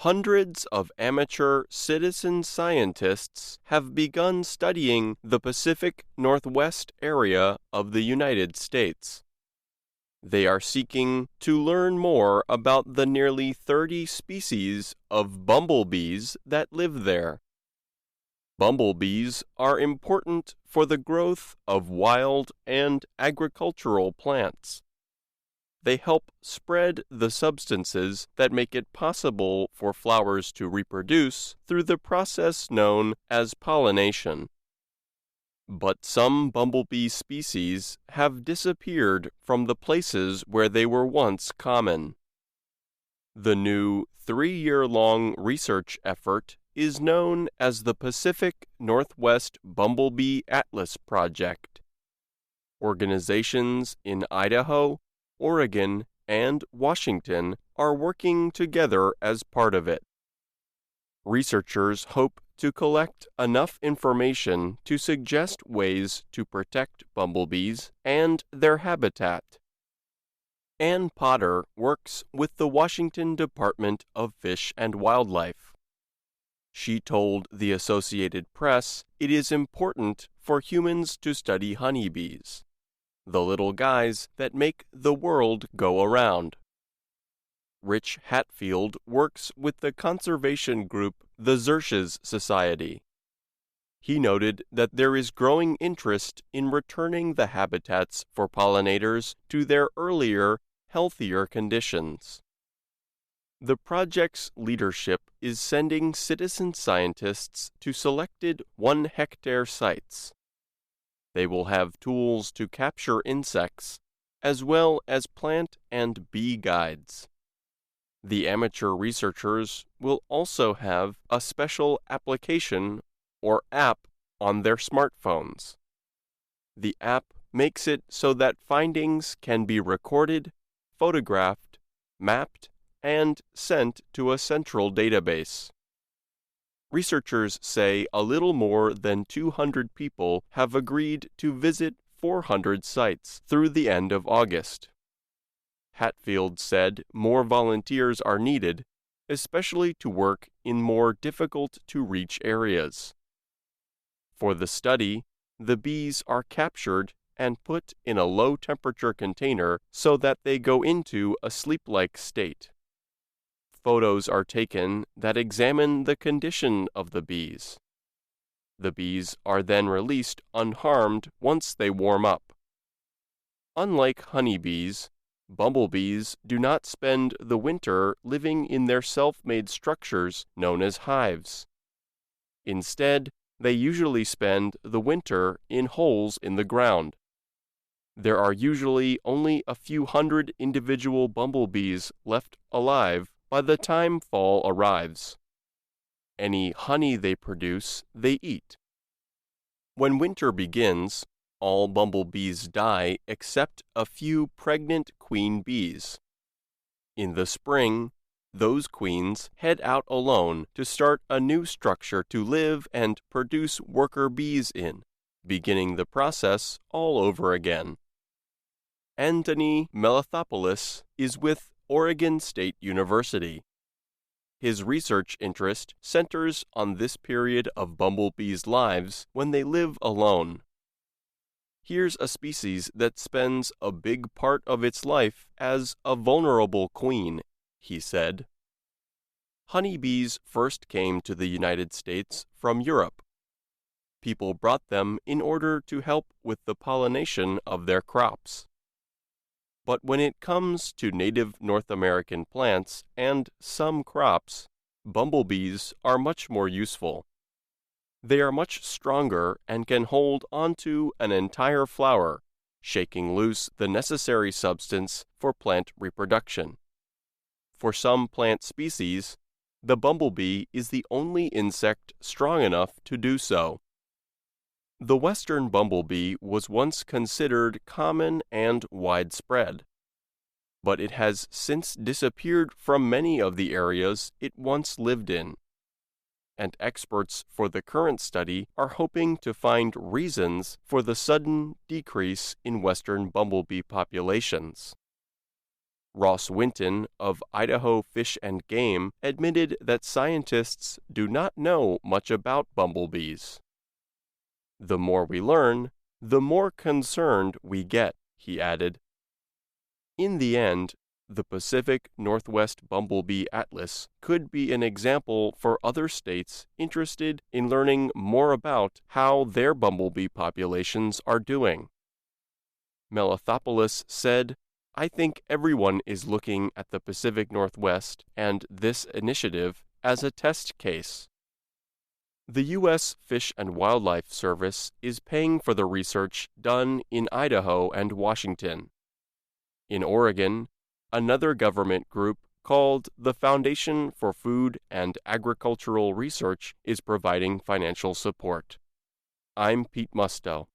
Hundreds of amateur citizen scientists have begun studying the Pacific Northwest area of the United States. They are seeking to learn more about the nearly 30 species of bumblebees that live there. Bumblebees are important for the growth of wild and agricultural plants. They help spread the substances that make it possible for flowers to reproduce through the process known as pollination. But some bumblebee species have disappeared from the places where they were once common. The new 3-year-long research effort is known as the Pacific Northwest Bumblebee Atlas Project. Organizations in Idaho, Oregon, and Washington are working together as part of it. Researchers hope to collect enough information to suggest ways to protect bumblebees and their habitat. Ann Potter works with the Washington Department of Fish and Wildlife. She told the Associated Press it is important for humans to study honeybees, the little guys that make the world go around. Rich Hatfield works with the conservation group the Xerces Society. He noted that there is growing interest in returning the habitats for pollinators to their earlier, healthier conditions. The project's leadership is sending citizen scientists to selected 1-hectare sites. They will have tools to capture insects, as well as plant and bee guides. The amateur researchers will also have a special application or app on their smartphones. The app makes it so that findings can be recorded, photographed, mapped, and sent to a central database. Researchers say a little more than 200 people have agreed to visit 400 sites through the end of August. Hatfield said more volunteers are needed, especially to work in more difficult-to-reach areas. For the study, the bees are captured and put in a low-temperature container so that they go into a sleep-like state. Photos are taken that examine the condition of the bees. The bees are then released unharmed once they warm up. Unlike honeybees, bumblebees do not spend the winter living in their self-made structures known as hives. Instead, they usually spend the winter in holes in the ground. There are usually only a few hundred individual bumblebees left alive by the time fall arrives. Any honey they produce, they eat. When winter begins, all bumblebees die except a few pregnant queen bees. In the spring, those queens head out alone to start a new structure to live and produce worker bees in, beginning the process all over again. Anthony Melathopoulos is with Oregon State University. His research interest centers on this period of bumblebees' lives when they live alone. Here's a species that spends a big part of its life as a vulnerable queen, he said. Honeybees first came to the United States from Europe. People brought them in order to help with the pollination of their crops. But when it comes to native North American plants and some crops, bumblebees are much more useful. They are much stronger and can hold onto an entire flower, shaking loose the necessary substance for plant reproduction. For some plant species, the bumblebee is the only insect strong enough to do so. The western bumblebee was once considered common and widespread, but it has since disappeared from many of the areas it once lived in. And experts for the current study are hoping to find reasons for the sudden decrease in western bumblebee populations. Ross Winton of Idaho Fish and Game admitted that scientists do not know much about bumblebees. The more we learn, the more concerned we get, he added. In the end, the Pacific Northwest Bumblebee Atlas could be an example for other states interested in learning more about how their bumblebee populations are doing. Melathopoulos said, "I think everyone is looking at the Pacific Northwest and this initiative as a test case." The U.S. Fish and Wildlife Service is paying for the research done in Idaho and Washington. In Oregon, another government group called the Foundation for Food and Agricultural Research is providing financial support. I'm Pete Musto.